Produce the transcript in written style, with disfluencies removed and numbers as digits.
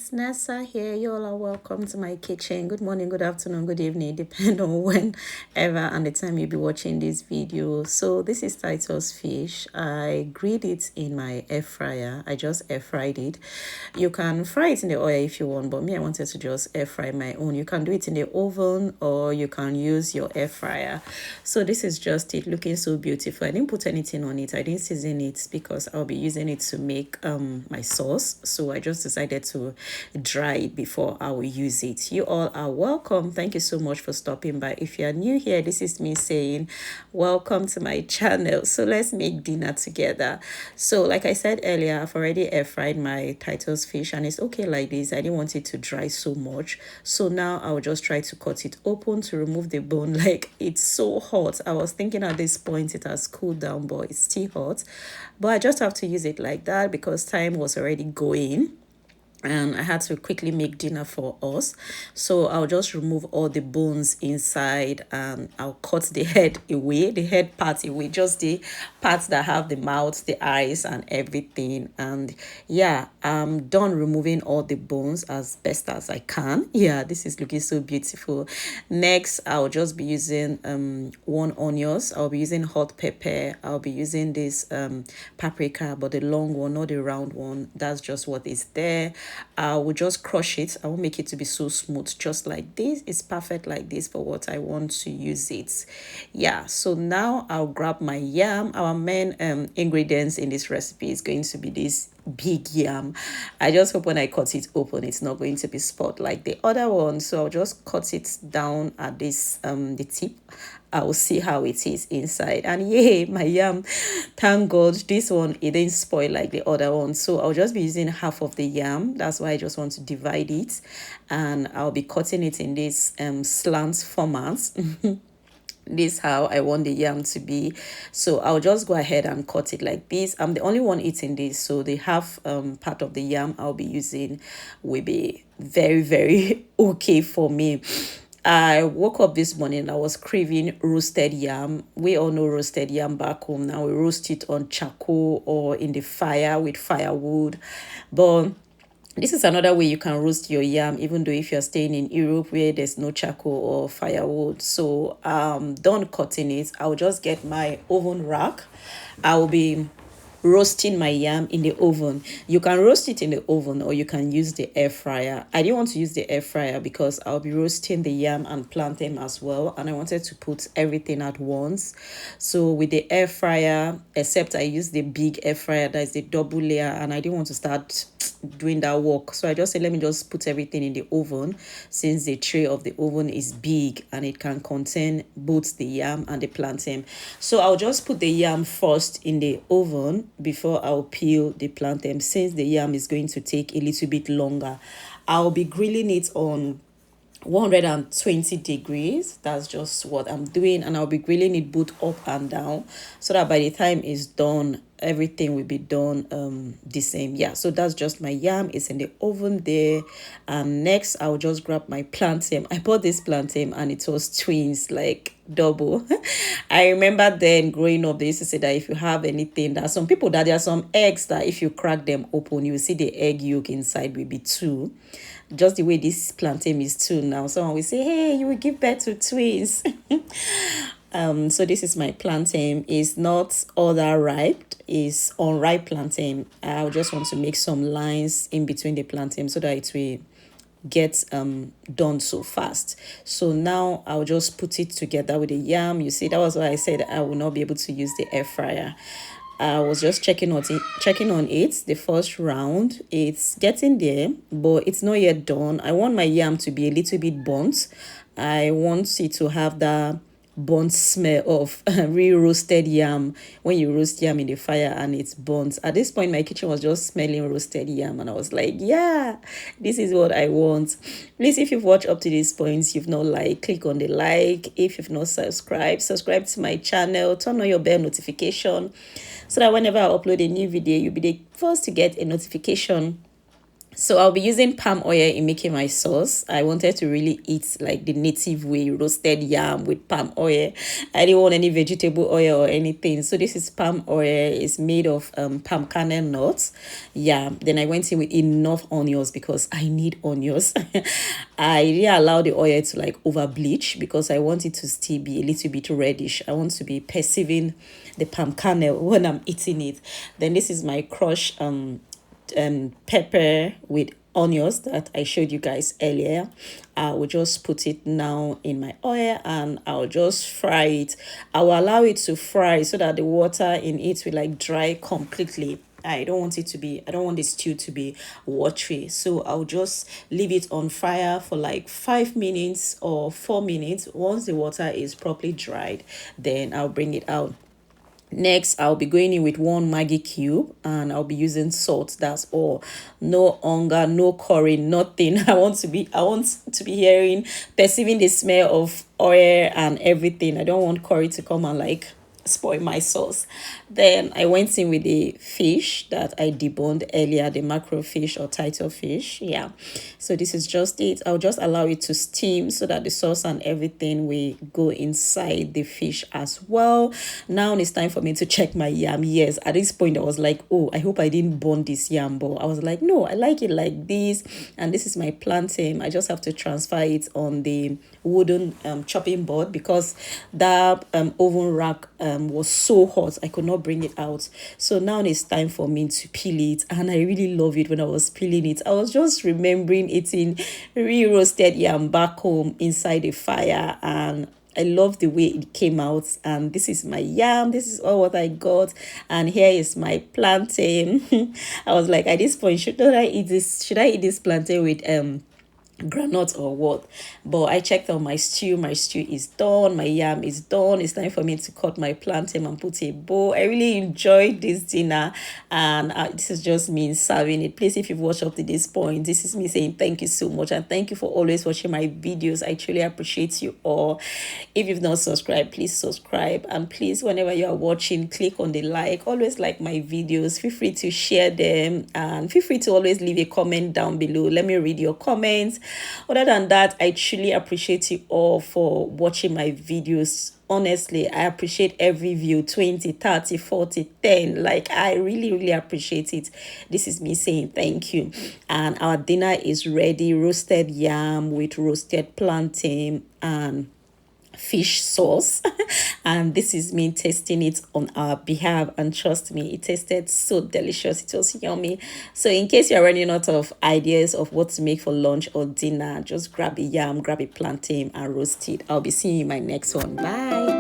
It's Nessa here. You all are welcome to my kitchen. Good morning, good afternoon, good evening, depending on whenever and the time you'll be watching this video. So this is Titus fish. I grilled it in my air fryer. I just air fried it. You can fry it in the oil if you want, but me, I wanted to just air fry my own. You can do it in the oven or you can use your air fryer. So this is just it, looking so beautiful. I didn't put anything on it. I didn't season it because I'll be using it to make my sauce. So I just decided to dry it before I will use it. You all are welcome. Thank you so much for stopping by. If you are new here, this is me saying welcome to my channel. So let's make dinner together. So like I said earlier, I've already air fried my Titus fish and it's okay like this. I didn't want it to dry so much. So now I'll just try to cut it open to remove the bone. Like, it's so hot. I was thinking at this point it has cooled down, but it's still hot. But I just have to use it like that because time was already going and I had to quickly make dinner for us. So I'll just remove all the bones inside and I'll cut the head away, the head part away, just the parts that have the mouth, the eyes and everything. And yeah, I'm done removing all the bones as best as I can. Yeah, this is looking so beautiful. Next, I'll just be using one onions. I'll be using hot pepper. I'll be using this paprika, but the long one, not the round one. That's just what is there. I will just crush it. I won't make it to be so smooth, just like this. It's perfect like this for what I want to use it. Yeah, so now I'll grab my yam. Our main ingredients in this recipe is going to be this big yam. I just hope when I cut it open it's not going to be spot like the other one, so I'll just cut it down at this the tip. I will see how it is inside, and yay, my yam, thank God this one it didn't spoil like the other one. So I'll just be using half of the yam. That's why I just want to divide it, and I'll be cutting it in this slant format. This how I want the yam to be. So I'll just go ahead and cut it like this. I'm the only one eating this, so the half part of the yam I'll be using will be very okay for me. I woke up this morning, I was craving roasted yam. We all know roasted yam back home. Now we roast it on charcoal or in the fire with firewood, but this is another way you can roast your yam, even though if you're staying in Europe where there's no charcoal or firewood. So done cutting it, I'll just get my oven rack. I'll be roasting my yam in the oven. You can roast it in the oven or you can use the air fryer. I didn't want to use the air fryer because I'll be roasting the yam and plantain as well, and I wanted to put everything at once. So with the air fryer, except I use the big air fryer that is the double layer, and I didn't want to start doing that work, so I just said let me just put everything in the oven, since the tray of the oven is big and it can contain both the yam and the plantain. So I'll just put the yam first in the oven before I'll peel the plantain, since the yam is going to take a little bit longer. I'll be grilling it on 120 degrees. That's just what I'm doing, and I'll be grilling it both up and down, so that by the time it's done everything will be done the same. Yeah, so that's just my yam. It's in the oven there, and next I'll just grab my plantain. I bought this plantain and it was twins, like double. I remember then growing up they used to say that if you have anything, that some people, that there are some eggs that if you crack them open you will see the egg yolk inside will be two, just the way this plantain is two now. Someone will say, hey, you will give birth to twins. So this is my plantain. It's not all that ripe, it's unripe plantain. I just want to make some lines in between the plantain so that it will get done so fast. So now I'll just put it together with the yam. You see, that was why I said I will not be able to use the air fryer. I was just checking on it the first round. It's getting there, but it's not yet done. I want my yam to be a little bit burnt. I want it to have that burnt smell of real roasted yam, when you roast yam in the fire and it's burnt. At this point my kitchen was just smelling roasted yam, and I was like, yeah, this is what I want. Please, if you've watched up to this point, you've not click on the like. If you've not subscribe to my channel, turn on your bell notification so that whenever I upload a new video you'll be the first to get a notification. So I'll be using palm oil in making my sauce. I wanted to really eat like the native way, roasted yam with palm oil. I didn't want any vegetable oil or anything. So this is palm oil. It's made of palm kernel nuts. Yeah. Then I went in with enough onions because I need onions. I really allow the oil to like over bleach because I want it to still be a little bit reddish. I want to be perceiving the palm kernel when I'm eating it. Then this is my crushed pepper with onions that I showed you guys earlier. I will just put it now in my oil and I'll just fry it. I will allow it to fry so that the water in it will like dry completely. I don't want it to be, I don't want the stew to be watery. So I'll just leave it on fire for like 5 minutes or 4 minutes. Once the water is properly dried, then I'll bring it out. Next, I'll be going in with one Maggi cube and I'll be using salt. That's all. No hunger, no curry, nothing. I want to be hearing, perceiving the smell of oil and everything. I don't want curry to come and like spoil my sauce. Then I went in with the fish that I deboned earlier, the macro fish or title fish. Yeah. So this is just it. I'll just allow it to steam so that the sauce and everything will go inside the fish as well. Now it's time for me to check my yam. Yes, at this point I was like, oh, I hope I didn't burn this yam, but I was like, no, I like it like this. And this is my plantain. I just have to transfer it on the wooden chopping board because that oven rack was so hot I could not bring it out. So now it's time for me to peel it, and I really love it. When I was peeling it, I was just remembering eating re-roasted yam back home inside the fire, and I love the way it came out. And this is my yam. This is all what I got. And here is my plantain. I was like, at this point, should I eat this? Should I eat this plantain with granite or what? But I checked on my stew. My stew is done, my yam is done. It's time for me to cut my plantain and put a bow. I really enjoyed this dinner, and this is just me serving it. Please, if you've watched up to this point, this is me saying thank you so much, and thank you for always watching my videos. I truly appreciate you all. If you've not subscribed, please subscribe, and please, whenever you are watching, click on the like. Always like my videos. Feel free to share them, and feel free to always leave a comment down below. Let me read your comments. Other than that, I truly appreciate you all for watching my videos. Honestly, I appreciate every view, 20, 30, 40, 10. Like, I really appreciate it. This is me saying thank you. And our dinner is ready. Roasted yam with roasted plantain and fish sauce. And this is me tasting it on our behalf, and trust me, it tasted so delicious. It was yummy. So in case you're running out of ideas of what to make for lunch or dinner, just grab a yam, grab a plantain and roast it. I'll be seeing you in my next one. Bye.